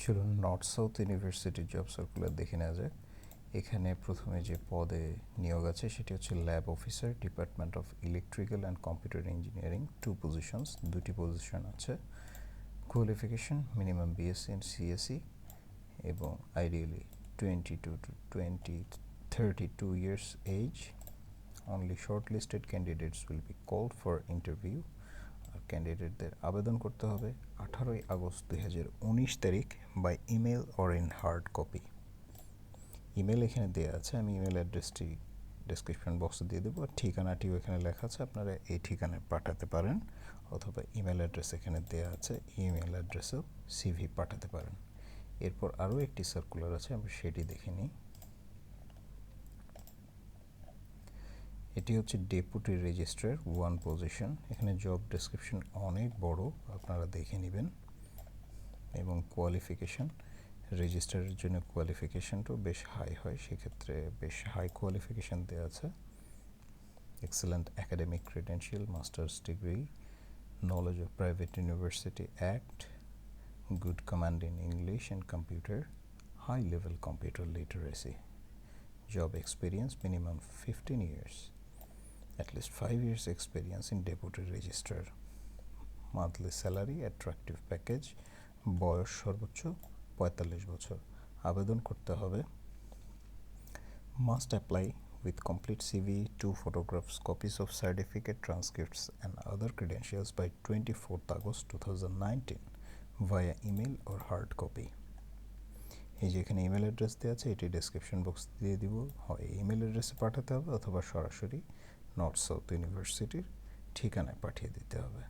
চলুন north south university job circular দেখে নেওয়া যাক। এখানে প্রথমে যে পদে নিয়োগ আছে সেটি হচ্ছে lab officer, department of electrical and computer engineering, 2 positions, 2টি পজিশন আছে। কোয়ালিফিকেশন মিনিমাম বিএসসি এন্ড সিএসসি এবং ideally 22 to 32 years age. Only shortlisted candidates will be called for interview. আর ক্যান্ডিডেটদের আবেদন করতে হবে 18 আগস্ট 2019 তারিখ by email or in hard copy. Email এখানে দেওয়া আছে, আমি ইমেল অ্যাড্রেসটি ডেসক্রিপশন বক্সে দিয়ে দেবো। ঠিকানাটিও এখানে লেখা আছে, আপনারা এই ঠিকানায় পাঠাতে পারেন, অথবা ইমেল অ্যাড্রেস এখানে দেওয়া আছে, ইমেল অ্যাড্রেসেও সিভি পাঠাতে পারেন। এরপর আরও একটি সার্কুলার আছে, আমরা সেটি দেখে নিই। এটি হচ্ছে ডেপুটি রেজিস্ট্রার, 1 পজিশন। এখানে জব ডেসক্রিপশন অনেক বড়, আপনারা দেখে নেবেন। এবং কোয়ালিফিকেশান, রেজিস্ট্রারের জন্য কোয়ালিফিকেশানটাও বেশ হাই হয়, সেক্ষেত্রে বেশ হাই কোয়ালিফিকেশান দেওয়া আছে। Excellent academic credential, masters degree, knowledge of private university act, good command in English and computer, high level computer literacy, job experience minimum 15 years, at least 5 years experience in deputy registrar, monthly salary, attractive package, বয়স সর্বোচ্চ 45 বছর। আবেদন করতে হবে। Must apply with complete CV, 2 photographs, copies of certificate, transcripts and other credentials by 24th August 2019 via email or hard copy. এই যে এখানে email address দেওয়া আছে, এটি ডেসক্রিপশন বক্স দিয়ে দিব। হয় ইমেল অ্যাড্রেসে পাঠাতে হবে অথবা সরাসরি নর্থ সাউথ ইউনিভার্সিটির ঠিকানায় পাঠিয়ে দিতে হবে।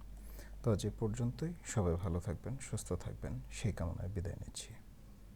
তো আজ এ পর্যন্তই। সবাই ভালো থাকবেন, সুস্থ থাকবেন, সেই কামনায় বিদায় নিচ্ছি।